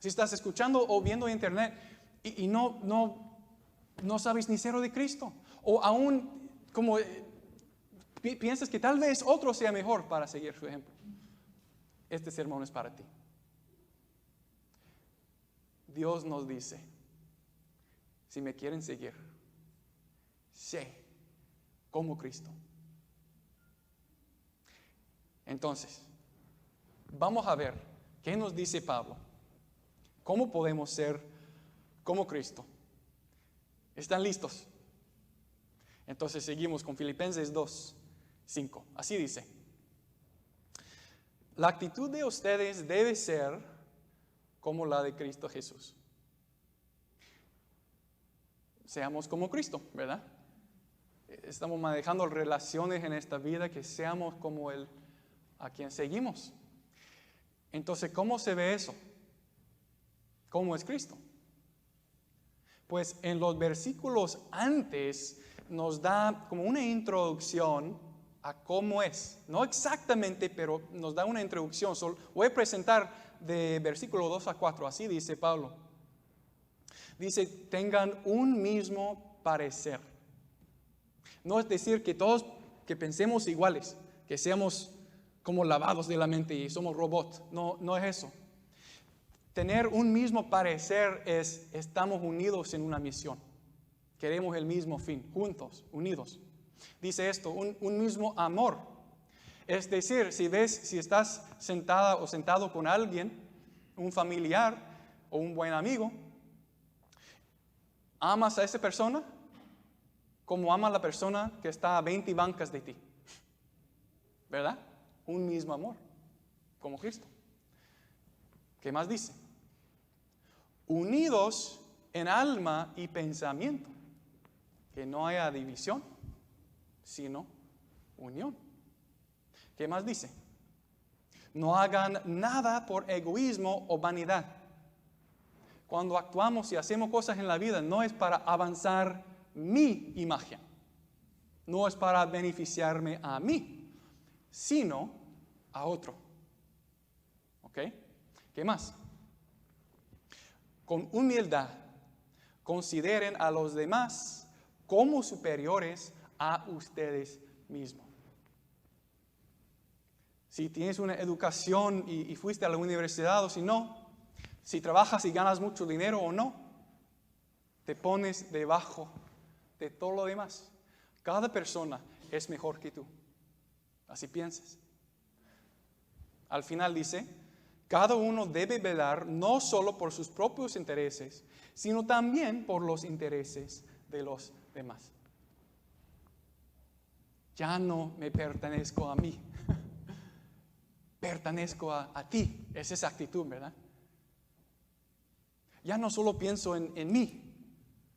Si estás escuchando o viendo internet y no sabes ni cero de Cristo, o aún como piensas que tal vez otro sea mejor para seguir su ejemplo, este sermón es para ti. Dios nos dice, si me quieren seguir, sé como Cristo. Entonces, vamos a ver qué nos dice Pablo. ¿Cómo podemos ser como Cristo? ¿Están listos? Entonces seguimos con Filipenses 2:5. Así dice: la actitud de ustedes debe ser como la de Cristo Jesús. Seamos como Cristo, ¿verdad? Estamos manejando relaciones en esta vida, que seamos como Él, a quien seguimos. Entonces, ¿cómo se ve eso? ¿Cómo es Cristo? Pues en los versículos antes nos da como una introducción a cómo es. No exactamente, pero nos da una introducción. Voy a presentar de versículo 2 a 4. Así dice Pablo. Dice, tengan un mismo parecer. No es decir que todos que pensemos iguales, que seamos como lavados de la mente y somos robots. No es eso. Tener un mismo parecer es, estamos unidos en una misión. Queremos el mismo fin, juntos, unidos. Dice esto, un mismo amor. Es decir, si estás sentada o sentado con alguien, un familiar o un buen amigo, amas a esa persona como ama a la persona que está a 20 bancas de ti. ¿Verdad? Un mismo amor, como Cristo. ¿Qué más dice? Unidos en alma y pensamiento, que no haya división, sino unión. ¿Qué más dice? No hagan nada por egoísmo o vanidad. Cuando actuamos y hacemos cosas en la vida, no es para avanzar mi imagen, no es para beneficiarme a mí, sino a otro. ¿Ok? ¿Qué más? Con humildad, consideren a los demás como superiores a ustedes mismos. Si tienes una educación y fuiste a la universidad o si no, si trabajas y ganas mucho dinero o no, te pones debajo de todo lo demás. Cada persona es mejor que tú. Así piensas. Al final dice, cada uno debe velar no solo por sus propios intereses, sino también por los intereses de los demás. Ya no me pertenezco a mí, pertenezco a ti. Es esa actitud, ¿verdad? Ya no solo pienso en mí,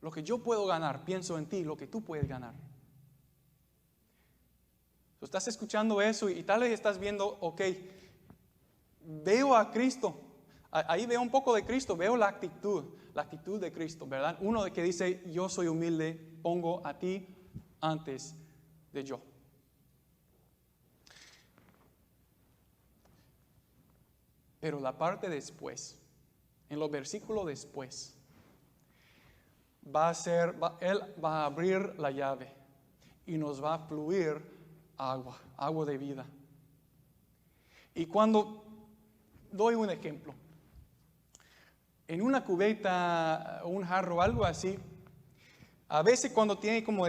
lo que yo puedo ganar, pienso en ti, lo que tú puedes ganar. Estás escuchando eso y tal vez estás viendo, ok, veo a Cristo, ahí veo un poco de Cristo, veo la actitud de Cristo, ¿verdad? Uno que dice, yo soy humilde, pongo a ti antes de yo. Pero la parte después, en los versículos después, Él va a abrir la llave y nos va a fluir agua de vida. Y cuando doy un ejemplo, en una cubeta, un jarro, algo así, a veces cuando tiene como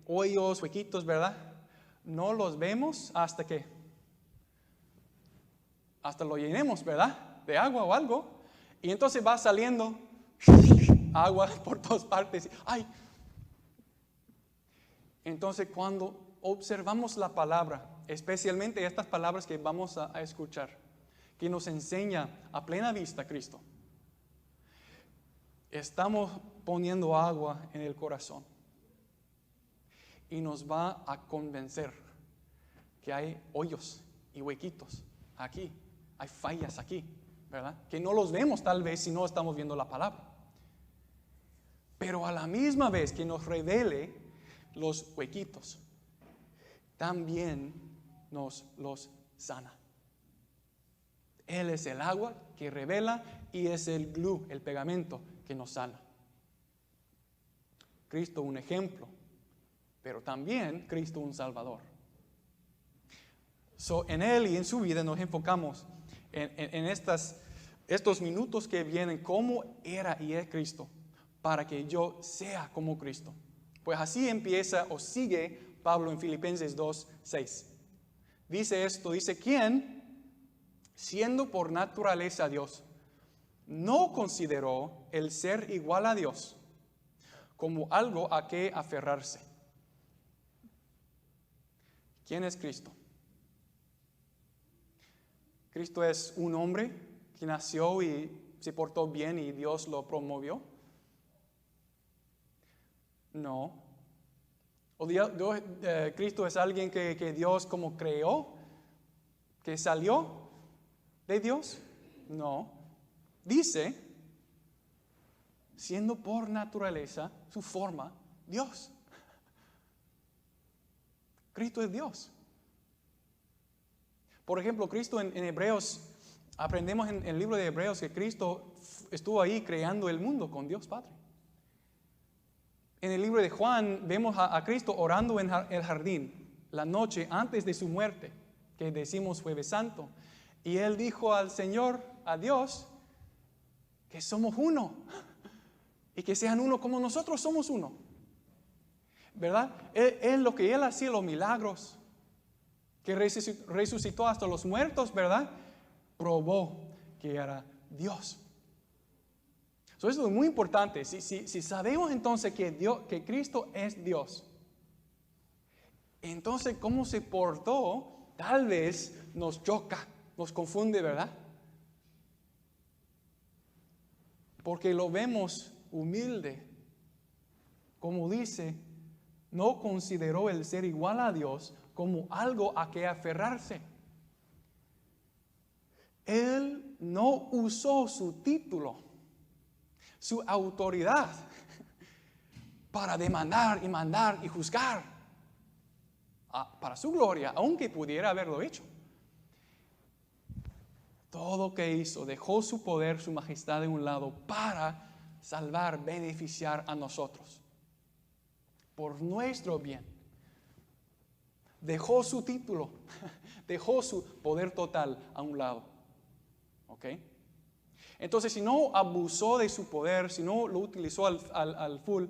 hoyos, huequitos, ¿verdad? No los vemos hasta lo llenemos, ¿verdad? De agua o algo. Y entonces va saliendo agua por todas partes. ¡Ay! Entonces cuando observamos la palabra, especialmente estas palabras que vamos a escuchar, que nos enseña a plena vista Cristo, estamos poniendo agua en el corazón y nos va a convencer que hay hoyos y huequitos aquí, hay fallas aquí, ¿verdad? Que no los vemos tal vez si no estamos viendo la palabra. Pero a la misma vez que nos revele los huequitos, también nos los sana. Él es el agua que revela y es el glue, el pegamento que nos sana. Cristo un ejemplo, pero también Cristo un Salvador. En Él y en su vida nos enfocamos en estos minutos que vienen, cómo era y es Cristo, para que yo sea como Cristo. Pues así empieza o sigue Pablo en Filipenses 2:6. Dice esto, dice, ¿quién, siendo por naturaleza Dios, no consideró el ser igual a Dios como algo a que aferrarse? ¿Quién es Cristo? Cristo es un hombre que nació y se portó bien y Dios lo promovió. No. ¿O Cristo es alguien que Dios como creó, que salió de Dios? No. Dice, siendo por naturaleza, su forma, Dios. Cristo es Dios. Por ejemplo, Cristo en Hebreos, aprendemos en el libro de Hebreos que Cristo estuvo ahí creando el mundo con Dios Padre. En el libro de Juan vemos a Cristo orando en el jardín la noche antes de su muerte, que decimos Jueves Santo. Y Él dijo al Señor, a Dios, que somos uno y que sean uno como nosotros somos uno. ¿Verdad? Lo que Él hacía, los milagros, que resucitó hasta los muertos, ¿verdad? Probó que era Dios. Eso es muy importante. Si sabemos entonces que Cristo es Dios, entonces cómo se portó, tal vez nos choca, nos confunde, ¿verdad? Porque lo vemos humilde. Como dice, no consideró el ser igual a Dios como algo a que aferrarse. Él no usó su título, su autoridad, para demandar y mandar y juzgar para su gloria, aunque pudiera haberlo hecho. Todo lo que hizo, dejó su poder, su majestad de un lado para salvar, beneficiar a nosotros, por nuestro bien. Dejó su título, dejó su poder total a un lado. ¿Ok? Entonces, si no abusó de su poder, si no lo utilizó al full,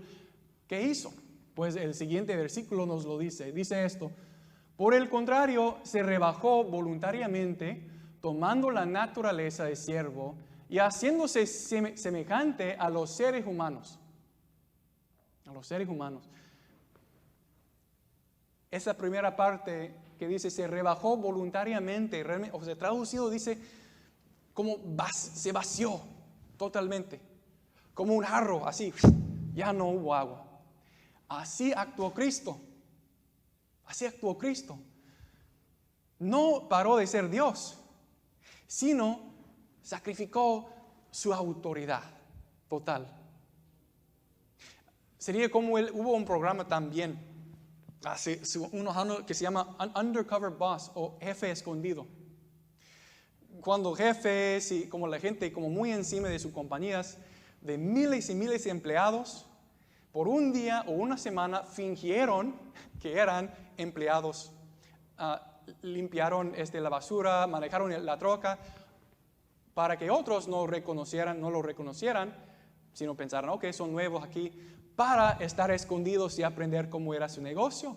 ¿qué hizo? Pues el siguiente versículo nos lo dice. Dice esto: por el contrario, se rebajó voluntariamente, tomando la naturaleza de siervo y haciéndose semejante a los seres humanos. A los seres humanos. Esa primera parte que dice se rebajó voluntariamente, o sea, traducido dice como se vació totalmente, como un jarro, así, ya no hubo agua. Así actuó Cristo. Así actuó Cristo. No paró de ser Dios, sino sacrificó su autoridad total. Sería como hubo un programa también hace unos años que se llama Undercover Boss o Jefe Escondido. Cuando jefes y como la gente como muy encima de sus compañías, de miles y miles de empleados, por un día o una semana fingieron que eran empleados, limpiaron la basura, manejaron la troca, para que otros no lo reconocieran, sino pensaran, ok, son nuevos aquí, para estar escondidos y aprender cómo era su negocio.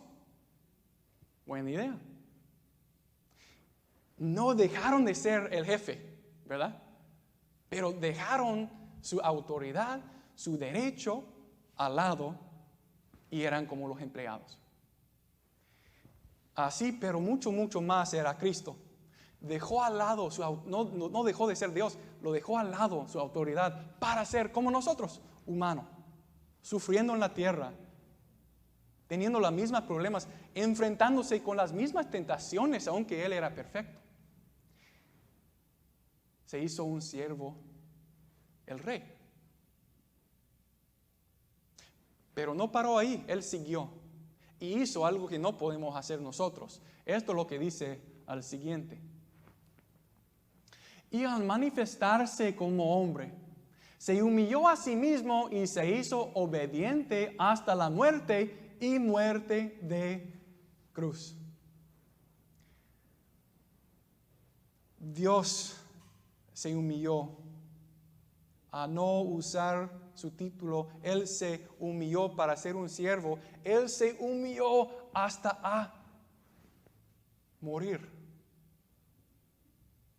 Buena idea. No dejaron de ser el jefe, ¿verdad? Pero dejaron su autoridad, su derecho al lado y eran como los empleados. Así, pero mucho, mucho más era Cristo. Dejó al lado, no dejó de ser Dios, lo dejó al lado su autoridad para ser como nosotros, humano, sufriendo en la tierra, teniendo los mismos problemas, enfrentándose con las mismas tentaciones, aunque Él era perfecto. Se hizo un siervo, el rey. Pero no paró ahí, Él siguió y hizo algo que no podemos hacer nosotros. Esto es lo que dice al siguiente. Y al manifestarse como hombre, se humilló a sí mismo y se hizo obediente hasta la muerte y muerte de cruz. Dios se humilló a no usar su título. Él se humilló para ser un siervo. Él se humilló hasta a morir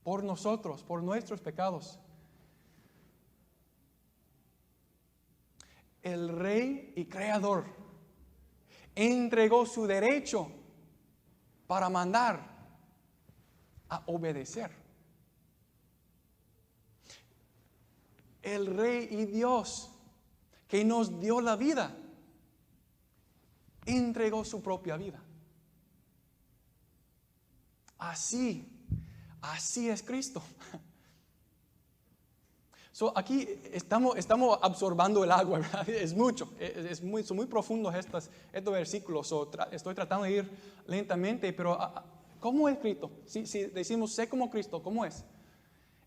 por nosotros, por nuestros pecados. El Rey y Creador entregó su derecho para mandar a obedecer. El Rey y Dios que nos dio la vida entregó su propia vida. Así es Cristo. Aquí estamos absorbando el agua, ¿verdad? Es mucho, son muy profundos estos versículos. Estoy tratando de ir lentamente, pero ¿cómo es Cristo? Si decimos sé como Cristo, ¿cómo es?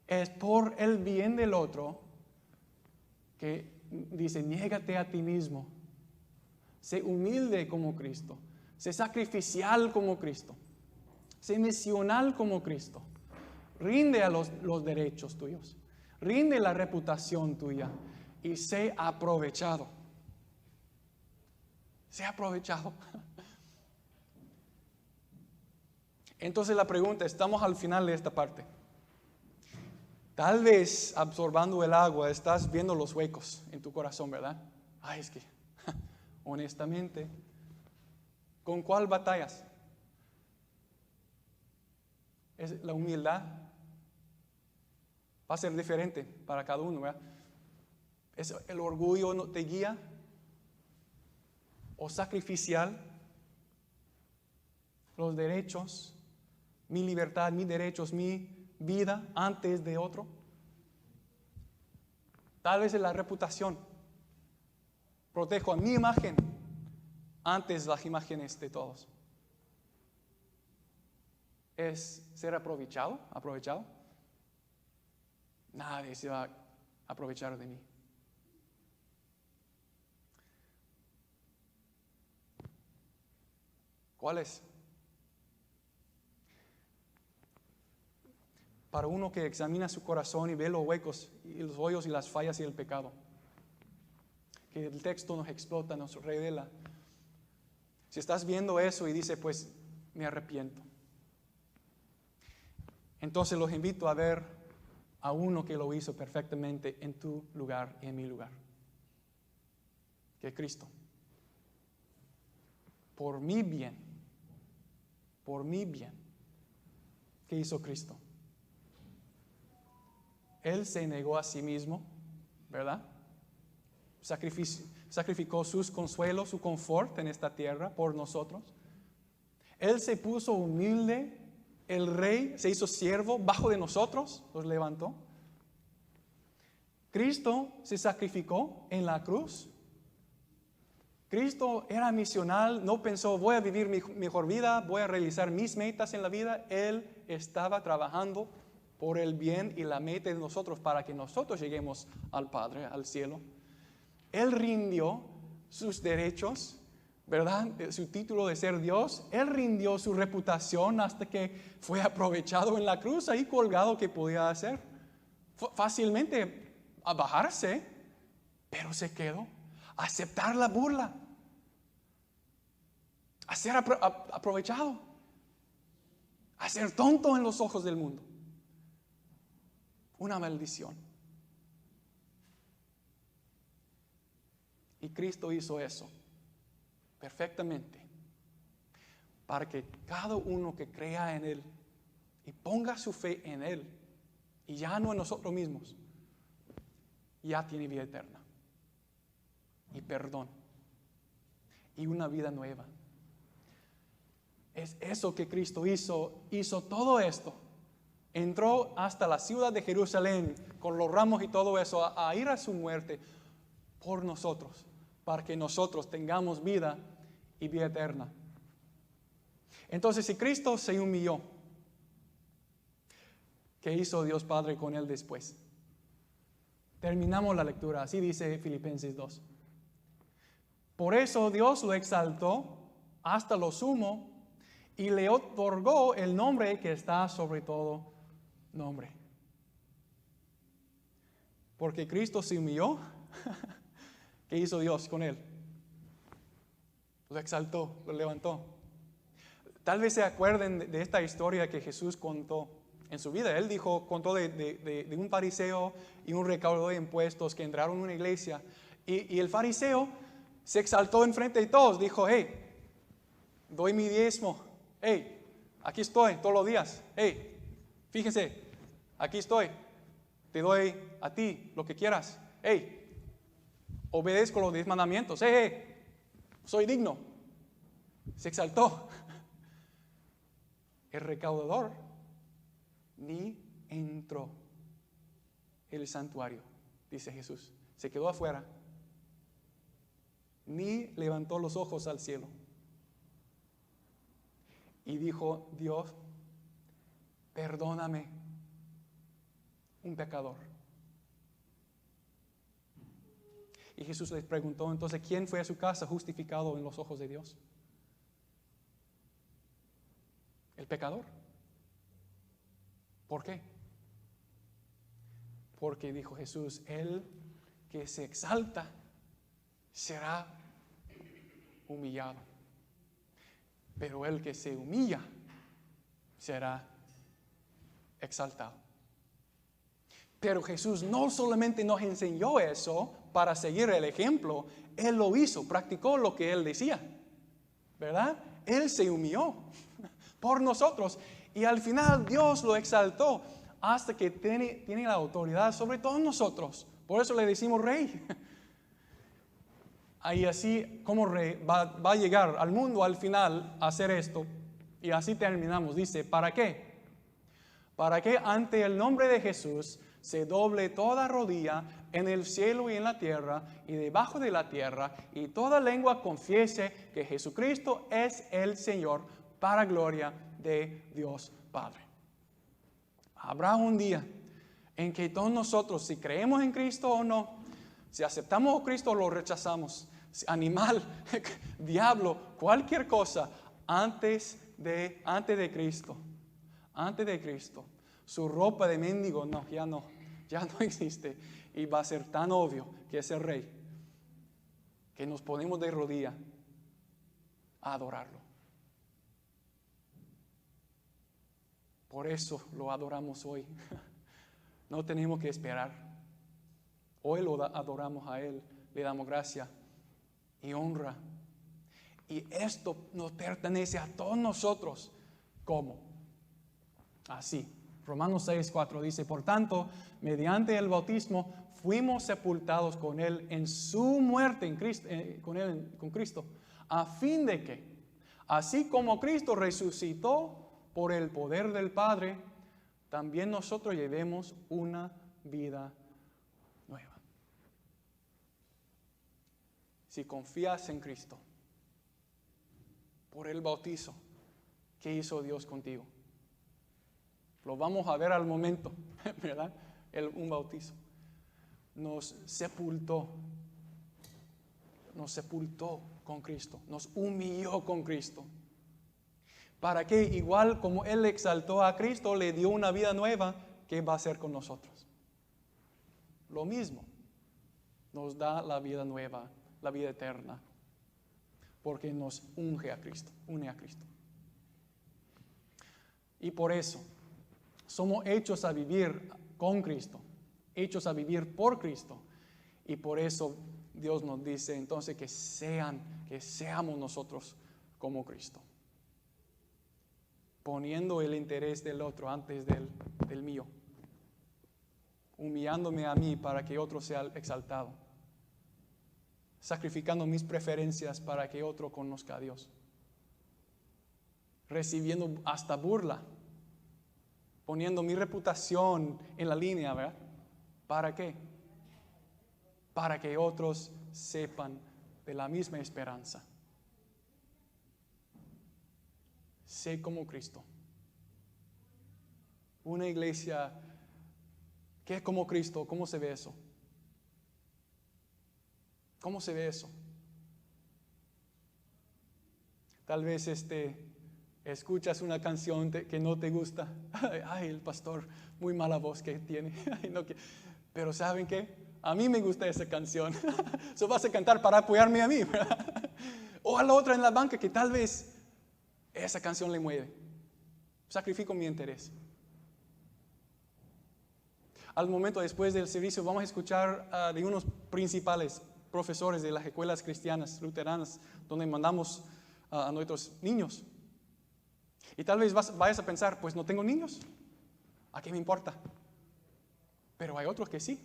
Es por el bien del otro que dice, niégate a ti mismo, sé humilde como Cristo, sé sacrificial como Cristo, sé misional como Cristo, rinde a los derechos tuyos. Rinde la reputación tuya y sé aprovechado. Sé aprovechado. Entonces la pregunta, estamos al final de esta parte. Tal vez absorbando el agua estás viendo los huecos en tu corazón, ¿verdad? Ay, es que, honestamente, ¿con cuál batallas? ¿Es la humildad? Va a ser diferente para cada uno, ¿verdad? ¿Es el orgullo no te guía? ¿O sacrificial? Los derechos, mi libertad, mis derechos, mi vida antes de otro. Tal vez es la reputación. Protejo a mi imagen antes de las imágenes de todos. ¿Es ser aprovechado? Nadie se va a aprovechar de mí. ¿Cuál es? Para uno que examina su corazón y ve los huecos y los hoyos y las fallas y el pecado, que el texto nos explota, nos revela. Si estás viendo eso y dices, pues me arrepiento, entonces los invito a ver a uno que lo hizo perfectamente en tu lugar y en mi lugar, que es Cristo. Por mi bien, ¿qué hizo Cristo? Él se negó a sí mismo, ¿verdad? Sacrificó sus consuelos, su confort en esta tierra por nosotros. Él se puso humilde. El Rey se hizo siervo bajo de nosotros, los levantó. Cristo se sacrificó en la cruz. Cristo era misional, no pensó voy a vivir mi mejor vida, voy a realizar mis metas en la vida. Él estaba trabajando por el bien y la meta de nosotros para que nosotros lleguemos al Padre, al cielo. Él rindió sus derechos, ¿verdad? Su título de ser Dios. Él rindió su reputación hasta que fue aprovechado en la cruz, ahí colgado. ¿Qué podía hacer? Fácilmente a bajarse, pero se quedó. Aceptar la burla, a ser aprovechado, a ser tonto en los ojos del mundo. Una maldición. Y Cristo hizo eso perfectamente para que cada uno que crea en Él y ponga su fe en Él y ya no en nosotros mismos, ya tiene vida eterna y perdón y una vida nueva. Es eso que Cristo hizo todo esto. Entró hasta la ciudad de Jerusalén con los ramos y todo eso a ir a su muerte por nosotros, para que nosotros tengamos vida y vida eterna. Entonces, si Cristo se humilló, ¿Qué hizo Dios Padre con él después? Terminamos la lectura, así dice Filipenses 2. Por eso Dios lo exaltó hasta lo sumo y le otorgó el nombre que está sobre todo nombre. Porque Cristo se humilló. ¿Qué hizo Dios con él? Lo exaltó, lo levantó. Tal vez se acuerden de esta historia que Jesús contó en su vida. Él contó de un fariseo y un recaudador de impuestos que entraron en una iglesia. Y el fariseo se exaltó enfrente de todos. Dijo, hey, doy mi diezmo. Hey, aquí estoy todos los días. Hey, fíjense, aquí estoy. Te doy a ti lo que quieras. Hey, obedezco los 10 mandamientos. Hey, soy digno. Se exaltó. El recaudador ni entró en el santuario, dice Jesús. Se quedó afuera. Ni levantó los ojos al cielo. Y dijo, Dios, perdóname, un pecador. Y Jesús les preguntó, entonces, ¿quién fue a su casa justificado en los ojos de Dios? El pecador. ¿Por qué? Porque dijo Jesús, el que se exalta será humillado, pero el que se humilla será exaltado. Pero Jesús no solamente nos enseñó eso para seguir el ejemplo, Él lo hizo, practicó lo que Él decía, ¿verdad? Él se humilló por nosotros y al final Dios lo exaltó hasta que tiene la autoridad sobre todos nosotros. Por eso le decimos rey. Y así como rey va a llegar al mundo al final a hacer esto. Y así terminamos. Dice, ¿para qué? Para que ante el nombre de Jesús se doble toda rodilla en el cielo y en la tierra y debajo de la tierra, y toda lengua confiese que Jesucristo es el Señor, para gloria de Dios Padre. Habrá un día en que todos nosotros, si creemos en Cristo o no, si aceptamos a Cristo o lo rechazamos, animal, diablo, cualquier cosa, antes de Cristo, su ropa de mendigo ya no existe, y va a ser tan obvio que es el Rey, que nos ponemos de rodilla a adorarlo. Por eso lo adoramos hoy. No tenemos que esperar. Hoy lo adoramos a Él, le damos gracia y honra. Y esto nos pertenece a todos nosotros. ¿Cómo? Así. Romanos 6:4 dice, por tanto, mediante el bautismo fuimos sepultados con Él en su muerte en Cristo, con Cristo, a fin de que, así como Cristo resucitó por el poder del Padre, también nosotros llevemos una vida nueva. Si confías en Cristo, por el bautizo, ¿qué hizo Dios contigo? Lo vamos a ver al momento, ¿verdad? Un bautizo. Nos sepultó con Cristo, nos humilló con Cristo. Para que igual como Él exaltó a Cristo, le dio una vida nueva, ¿qué va a hacer con nosotros? Lo mismo, nos da la vida nueva, la vida eterna, porque nos une a Cristo. Y por eso, somos hechos a vivir con Cristo, hechos a vivir por Cristo. Y por eso Dios nos dice entonces que seamos nosotros como Cristo, poniendo el interés del otro antes del mío, humillándome a mí para que otro sea exaltado, sacrificando mis preferencias para que otro conozca a Dios, recibiendo hasta burla, poniendo mi reputación en la línea, ¿verdad? ¿Para qué? Para que otros sepan de la misma esperanza. Sé como Cristo. una iglesia que es como Cristo, ¿cómo se ve eso? ¿Cómo se ve eso? Tal vez escuchas una canción que no te gusta. Ay, el pastor, muy mala voz que tiene. Pero ¿saben qué? A mí me gusta esa canción. Eso vas a cantar para apoyarme a mí, ¿verdad? O a la otra en la banca que tal vez esa canción le mueve. Sacrifico mi interés. Al momento después del servicio vamos a escuchar de unos principales profesores de las escuelas cristianas luteranas donde mandamos a nuestros niños. Y tal vez vayas a pensar, pues no tengo niños, ¿a qué me importa? Pero hay otros que sí.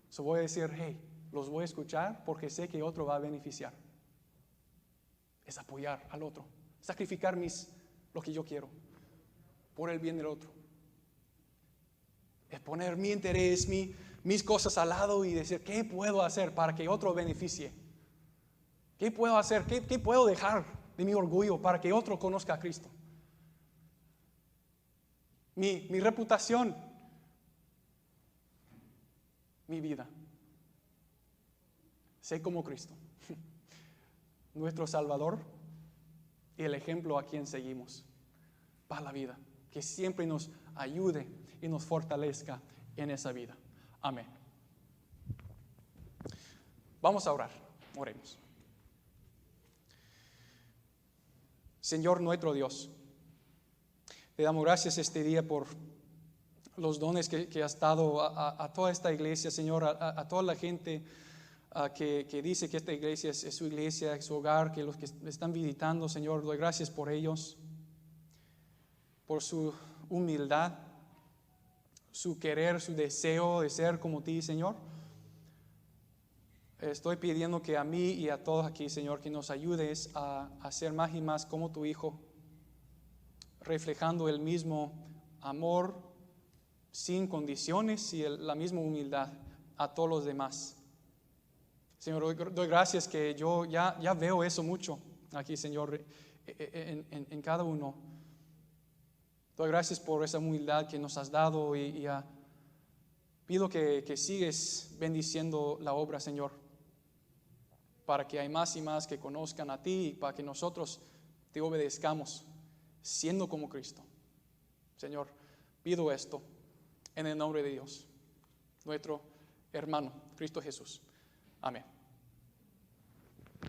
So voy a decir, hey, los voy a escuchar porque sé que otro va a beneficiar. Es apoyar al otro, sacrificar lo que yo quiero por el bien del otro. Es poner mi interés, mis cosas al lado y decir, ¿qué puedo hacer para que otro beneficie? ¿Qué puedo hacer? ¿Qué puedo dejar de mi orgullo para que otro conozca a Cristo? Mi reputación, mi vida. Sé como Cristo, nuestro Salvador y el ejemplo a quien seguimos para la vida. Que siempre nos ayude y nos fortalezca en esa vida. Amén. Vamos a orar. Oremos. Señor nuestro Dios, te damos gracias este día por los dones que has dado a toda esta iglesia, Señor, a toda la gente que dice que esta iglesia es su iglesia, es su hogar, que los que están visitando, Señor, doy gracias por ellos, por su humildad, su querer, su deseo de ser como ti, Señor. Estoy pidiendo que a mí y a todos aquí, Señor, que nos ayudes a ser más y más como tu Hijo, reflejando el mismo amor sin condiciones y la misma humildad a todos los demás. Señor, doy gracias que yo ya veo eso mucho aquí, Señor, en cada uno. Doy gracias por esa humildad que nos has dado y pido que sigues bendiciendo la obra, Señor, para que hay más y más que conozcan a ti y para que nosotros te obedezcamos siendo como Cristo. Señor, pido esto en el nombre de Dios, nuestro hermano, Cristo Jesús. Amén.